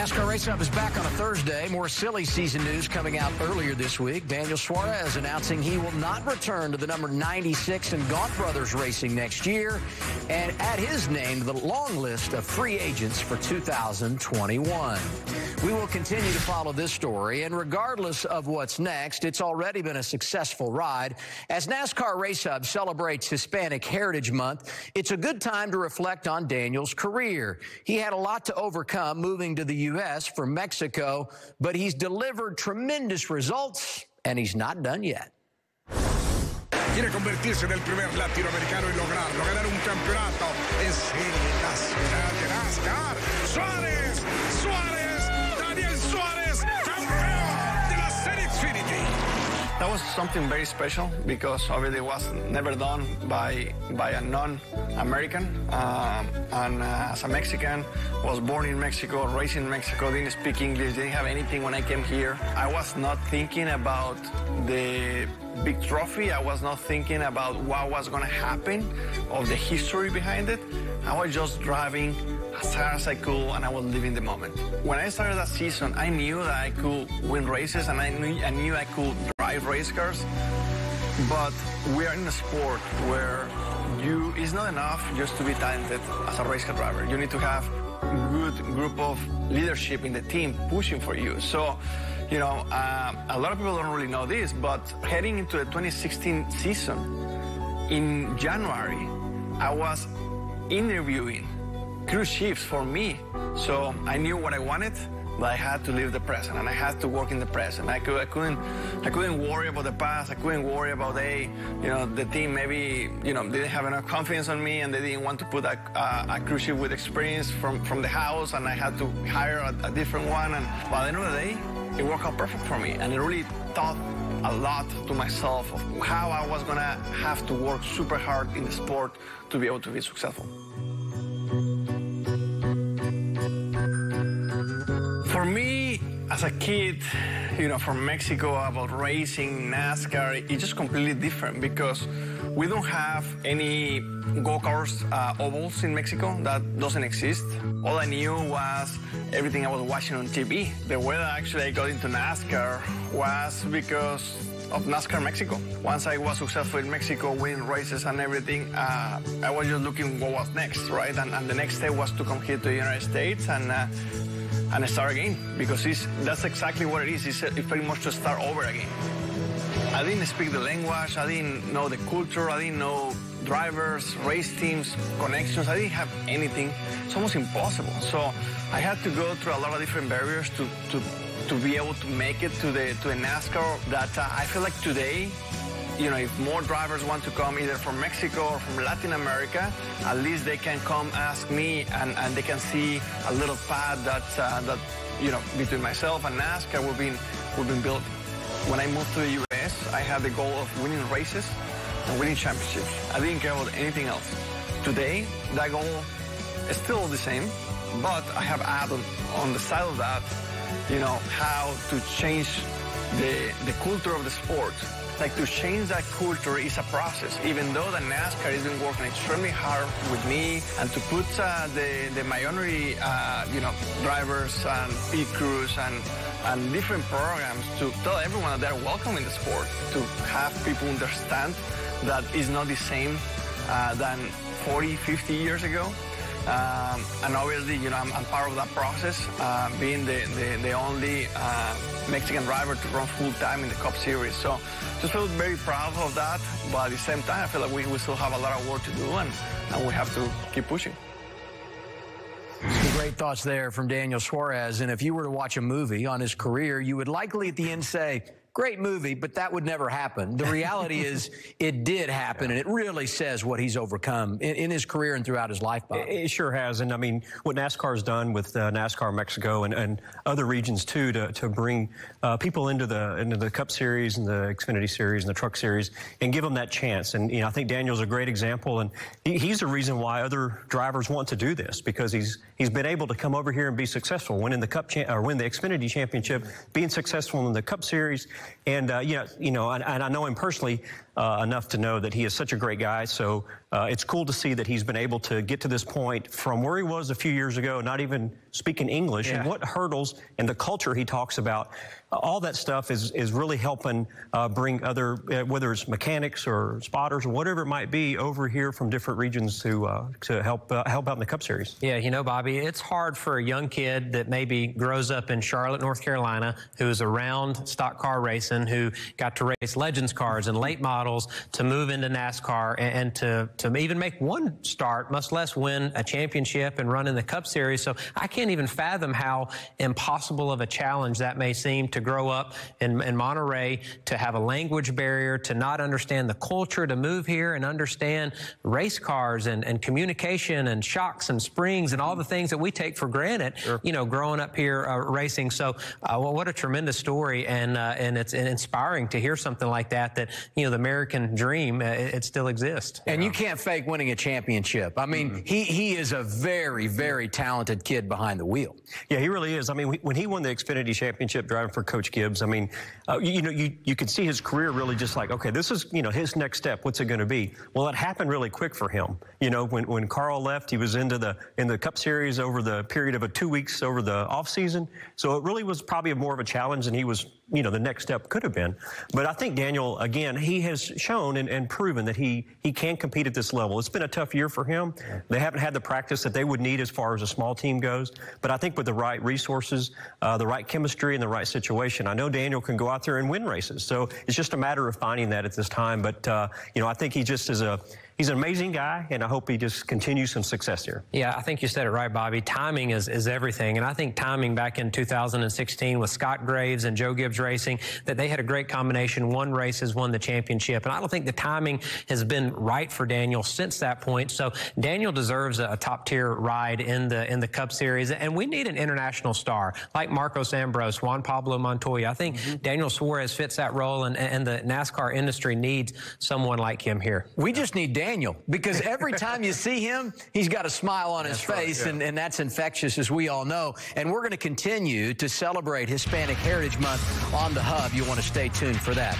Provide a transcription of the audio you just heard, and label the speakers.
Speaker 1: NASCAR Race Hub is back on a Thursday. More silly season news coming out earlier this week. Daniel Suarez announcing he will not return to the number 96 in Gaunt Brothers Racing next year, and add his name to the long list of free agents for 2021. We will continue to follow this story, and regardless of what's next, it's already been a successful ride. As NASCAR Race Hub celebrates Hispanic Heritage Month, it's a good time to reflect on Daniel's career. He had a lot to overcome moving to the U.S. from Mexico, but he's delivered tremendous results, and he's not done yet.
Speaker 2: Quiere convertirse en el primer latinoamericano y lograrlo, ganar un campeonato en serie nacional de NASCAR. Suarez, Daniel Suarez, campeón de la serie Xfinity.
Speaker 3: That was something very special because obviously it was never done by a non-American. And as a Mexican, was born in Mexico, raised in Mexico, didn't speak English, didn't have anything when I came here. I was not thinking about the big trophy. I was not thinking about what was going to happen, of the history behind it. I was just driving as hard as I could, and I was living the moment. When I started that season, I knew that I could win races, and I knew I could drive race cars. But we are in a sport where it's not enough just to be talented as a race car driver. You need to have a good group of leadership in the team pushing for you. So, you know, a lot of people don't really know this, but heading into the 2016 season, in January, I was interviewing cruise ships for me. So I knew what I wanted, but I had to live the present, and I had to work in the present. I couldn't worry about the past. I couldn't worry about, the team maybe, didn't have enough confidence on me, and they didn't want to put a cruise ship with experience from the house, and I had to hire a different one. And by the end of the day, it worked out perfect for me, and it really taught a lot to myself of how I was gonna have to work super hard in the sport to be able to be successful. For me, as a kid, from Mexico, about racing, NASCAR, it's just completely different because we don't have any go-karts ovals in Mexico. That doesn't exist. All I knew was everything I was watching on TV. The way that actually I got into NASCAR was because of NASCAR Mexico. Once I was successful in Mexico, winning races and everything, I was just looking what was next, right? And the next step was to come here to the United States and start again, because that's exactly what it is. It's pretty much to start over again. I didn't speak the language, I didn't know the culture, I didn't know drivers, race teams, connections. I didn't have anything. It's almost impossible. So I had to go through a lot of different barriers to be able to make it to the NASCAR that I feel like today, if more drivers want to come either from Mexico or from Latin America, at least they can come ask me, and they can see a little path that between myself and NASCAR we've been building. When I moved to the U.S., I had the goal of winning races and winning championships. I didn't care about anything else. Today, that goal is still the same, but I have added on the side of that, how to change the culture of the sport. Like, to change that culture is a process. Even though the NASCAR has been working extremely hard with me, and to put the minority, drivers and pit crews and different programs to tell everyone that they're welcome in the sport, to have people understand that it's not the same than 40, 50 years ago. And obviously, I'm part of that process, being the only Mexican driver to run full-time in the Cup Series. So just feel very proud of that, but at the same time, I feel like we still have a lot of work to do, and we have to keep pushing.
Speaker 1: Some great thoughts there from Daniel Suarez, and if you were to watch a movie on his career, you would likely at the end say, great movie, but that would never happen. The reality is it did happen, and it really says what he's overcome in his career and throughout his life, Bob.
Speaker 4: It sure has. And, I mean, what NASCAR has done with NASCAR Mexico and other regions, too, to bring people into the Cup Series and the Xfinity Series and the Truck Series and give them that chance. And, I think Daniel's a great example, and he's the reason why other drivers want to do this, because he's been able to come over here and be successful, winning the win the Xfinity Championship, being successful in the Cup Series. And, and I know him personally. enough to know that he is such a great guy. So it's cool to see that he's been able to get to this point from where he was a few years ago, not even speaking English, and what hurdles and the culture he talks about. All that stuff is really helping bring other, whether it's mechanics or spotters or whatever it might be, over here from different regions to help out in the Cup Series.
Speaker 5: Yeah, you know, Bobby, it's hard for a young kid that maybe grows up in Charlotte, North Carolina, who is around stock car racing, who got to race Legends cars and late models, to move into NASCAR and to even make one start, much less win a championship and run in the Cup Series. So I can't even fathom how impossible of a challenge that may seem to grow up in Monterey, to have a language barrier, to not understand the culture, to move here and understand race cars and communication and shocks and springs and all the things that we take for granted, you know, growing up here racing. So well, what a tremendous story, and it's inspiring to hear something like that, you know, the American dream, it still exists.
Speaker 1: And you can't fake winning a championship. I mean, he is a very, very talented kid behind the wheel.
Speaker 4: Yeah, he really is. I mean, when he won the Xfinity Championship driving for Coach Gibbs, I mean, you know, you could see his career really just like, okay, this is, you know, his next step. What's it going to be? Well, it happened really quick for him. You know, when Carl left, he was in the Cup Series over the period of 2 weeks over the off season. So it really was probably more of a challenge than he was, you know, the next step could have been. But I think Daniel, again, he has shown and proven that he can compete at this level. It's been a tough year for him. They haven't had the practice that they would need as far as a small team goes. But I think with the right resources, the right chemistry, and the right situation, I know Daniel can go out there and win races. So it's just a matter of finding that at this time. But, you know, I think he just is he's an amazing guy, and I hope he just continues some success here.
Speaker 5: Yeah, I think you said it right, Bobby. Timing is everything. And I think timing back in 2016 with Scott Graves and Joe Gibbs Racing, that they had a great combination, won races, won the championship. And I don't think the timing has been right for Daniel since that point. So Daniel deserves a top-tier ride in the Cup Series. And we need an international star like Marcos Ambrose, Juan Pablo Montoya. I think Daniel Suarez fits that role, and the NASCAR industry needs someone like him here.
Speaker 1: We just need Daniel, because every time you see him, he's got a smile on his face, right, and that's infectious, as we all know. And we're going to continue to celebrate Hispanic Heritage Month on the Hub. You want to stay tuned for that.